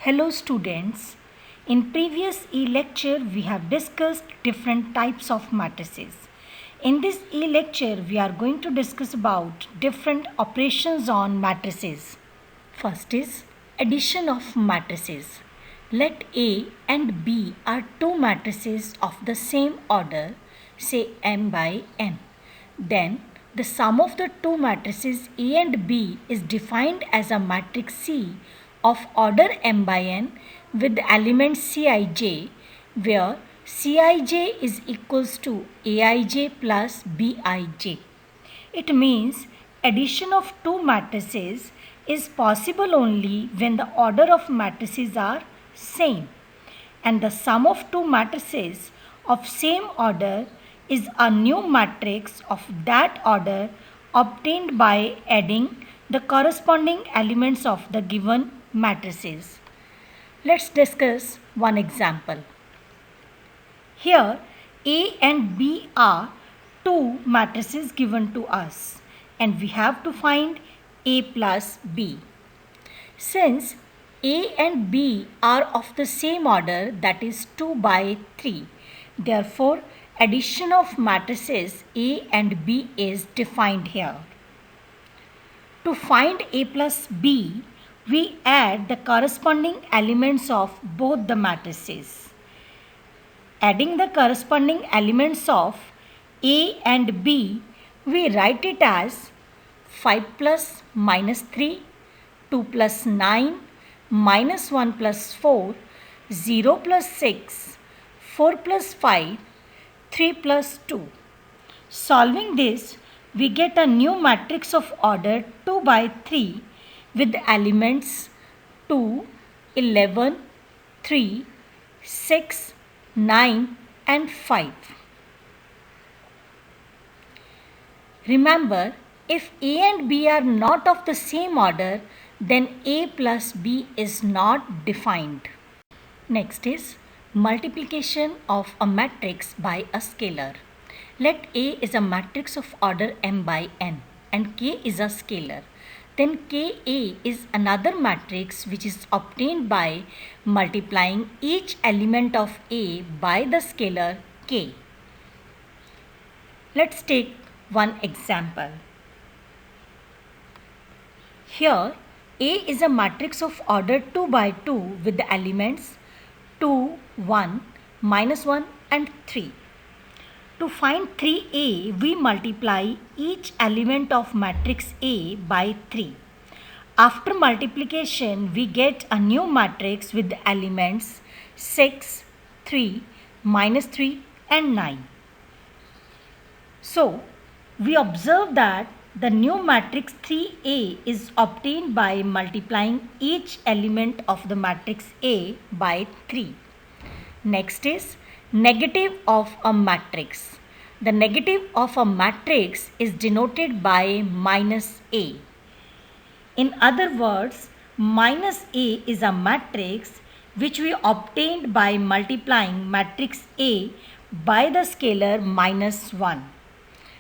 Hello students, in previous e-lecture we have discussed different types of matrices. In this e-lecture we are going to discuss about different operations on matrices. First is addition of matrices. Let A and B are two matrices of the same order, say m by n. Then the sum of the two matrices A and B is defined as a matrix C of order m by n with elements Cij, where Cij is equals to Aij plus Bij. It means addition of two matrices is possible only when the order of matrices are same, and the sum of two matrices of same order is a new matrix of that order obtained by adding the corresponding elements of the given matrices. Let's discuss one example. Here A and B are two matrices given to us and we have to find A plus B. Since A and B are of the same order, that is 2 by 3, therefore addition of matrices A and B is defined here. To find A plus B, we add the corresponding elements of both the matrices. Adding the corresponding elements of A and B, we write it as 5 plus minus 3, 2 plus 9, minus 1 plus 4, 0 plus 6, 4 plus 5, 3 plus 2. Solving this, we get a new matrix of order 2 by 3 with elements 2, 11, 3, 6, 9 and 5. Remember, if A and B are not of the same order, then A plus B is not defined. Next is multiplication of a matrix by a scalar. Let A is a matrix of order m by n and K is a scalar. Then Ka is another matrix which is obtained by multiplying each element of A by the scalar K. Let's take one example. Here A is a matrix of order 2 by 2 with the elements 2, 1, minus 1 and 3. To find 3A, we multiply each element of matrix A by 3. After multiplication, we get a new matrix with the elements 6, 3, minus 3 and 9. So, we observe that the new matrix 3A is obtained by multiplying each element of the matrix A by 3. Next is negative of a matrix. The negative of a matrix is denoted by minus A. In other words, minus A is a matrix which we obtained by multiplying matrix A by the scalar minus 1.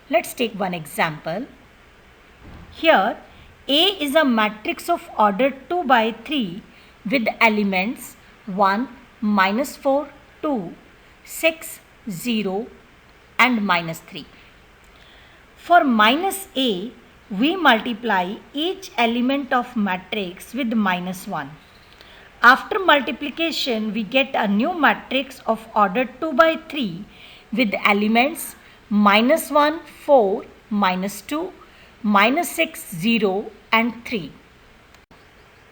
Let's take one example. Here, A is a matrix of order 2 by 3 with elements 1, minus 4, 2, 6, 0 and minus 3. For minus A, we multiply each element of matrix with minus 1. After multiplication, we get a new matrix of order 2 by 3 with elements minus 1, 4, minus 2, minus 6, 0 and 3.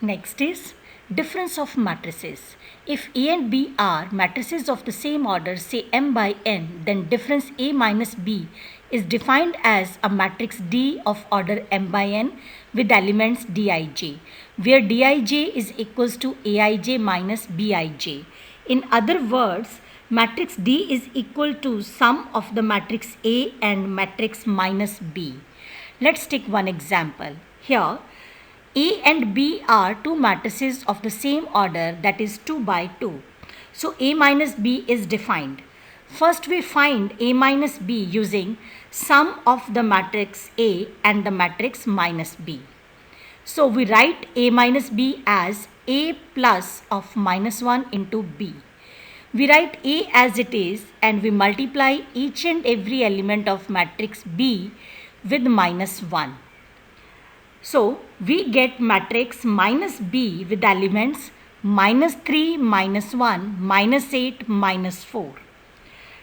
Next is difference of matrices. If A and B are matrices of the same order, say m by n, then difference A minus B is defined as a matrix D of order m by n with elements Dij, where Dij is equals to Aij minus Bij. In other words, matrix D is equal to sum of the matrix A and matrix minus B. Let's take one example. Here, A and B are two matrices of the same order, that is 2 by 2. So A minus B is defined. First we find A minus B using sum of the matrix A and the matrix minus B. So we write A minus B as A plus of minus 1 into B. We write A as it is and we multiply each and every element of matrix B with minus 1. So we get matrix minus B with elements minus 3, minus 1, minus 8, minus 4.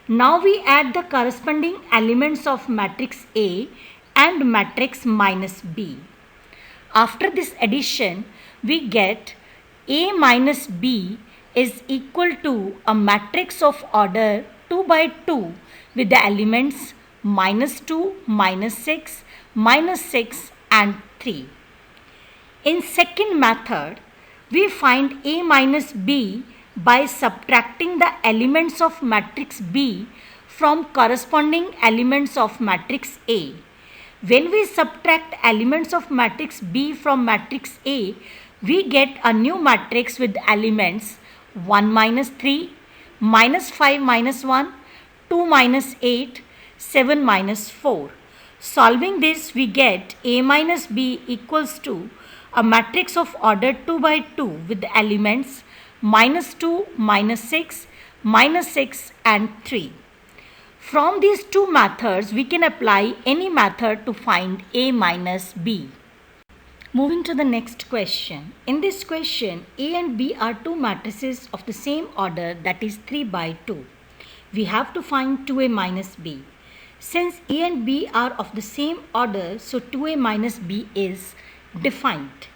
Now we add the corresponding elements of matrix A and matrix minus B. After this addition, we get A minus B is equal to a matrix of order 2 by 2 with the elements minus 2, minus 6, minus 6 and 3. In second method, we find A minus B by subtracting the elements of matrix B from corresponding elements of matrix A. When we subtract elements of matrix B from matrix A, we get a new matrix with elements 1 minus 3, minus 5 minus 1, 2 minus 8, 7 minus 4. Solving this, we get A minus B equals to a matrix of order 2 by 2 with the elements minus 2, minus 6, minus 6 and 3. From these two methods, we can apply any method to find A minus B. Moving to the next question. In this question, A and B are two matrices of the same order, that is 3 by 2. We have to find 2A minus B. Since A and B are of the same order, so 2A minus B is defined.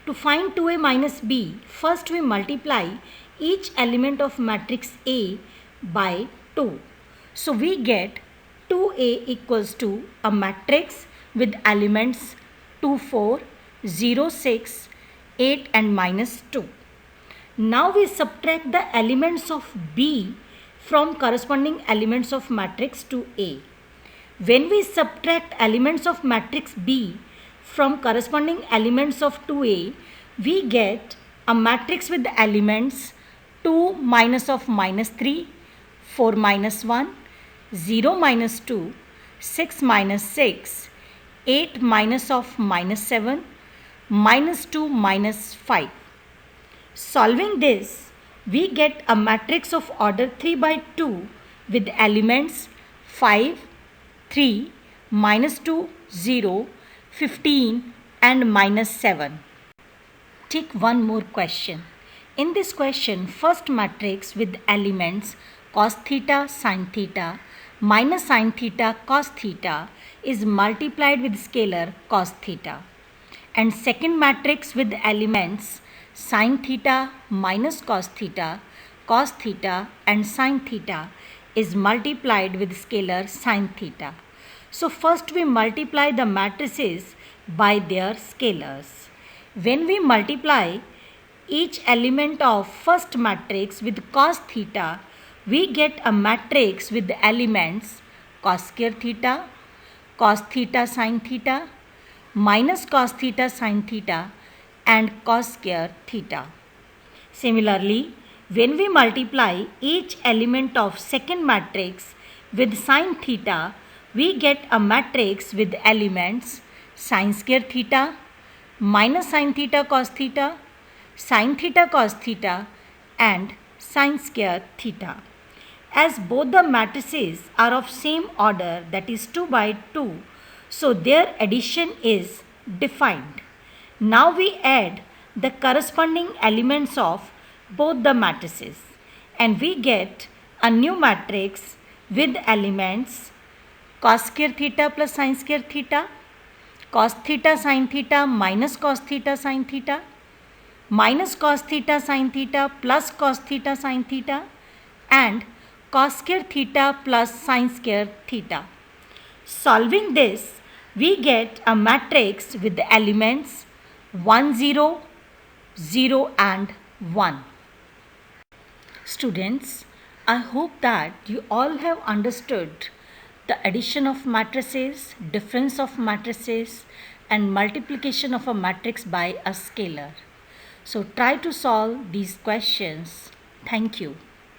To find 2A minus B, first we multiply each element of matrix A by 2. So we get 2A equals to a matrix with elements 2, 4, 0, 6, 8 and minus 2. Now we subtract the elements of B from corresponding elements of matrix 2A. When we subtract elements of matrix B from corresponding elements of 2A, we get a matrix with elements 2 minus of minus 3, 4 minus 1, 0 minus 2, 6 minus 6, 8 minus of minus 7, minus 2 minus 5. Solving this, we get a matrix of order 3 by 2 with elements 5, 3, minus 2, 0, 15 and minus 7. Take one more question. In this question, first matrix with elements cos theta, sin theta, minus sin theta, cos theta is multiplied with scalar cos theta. And second matrix with elements sin theta minus cos theta and sin theta is multiplied with scalar sin theta. So first we multiply the matrices by their scalars. When we multiply each element of first matrix with cos theta, we get a matrix with the elements cos square theta sin theta, minus cos theta sin theta and cos square theta. Similarly, when we multiply each element of second matrix with sin theta, we get a matrix with elements sin square theta, minus sin theta cos theta, sin theta cos theta and sin square theta. As both the matrices are of same order, that is 2 by 2, so their addition is defined. Now we add the corresponding elements of both the matrices and we get a new matrix with elements cos square theta plus sin square theta, cos theta sin theta minus cos theta sin theta, minus cos theta sin theta plus cos theta sin theta and cos square theta plus sin square theta. Solving this, we get a matrix with the elements 1, 0, 0 and 1. Students, I hope that you all have understood the addition of matrices, difference of matrices and multiplication of a matrix by a scalar. So try to solve these questions. Thank you.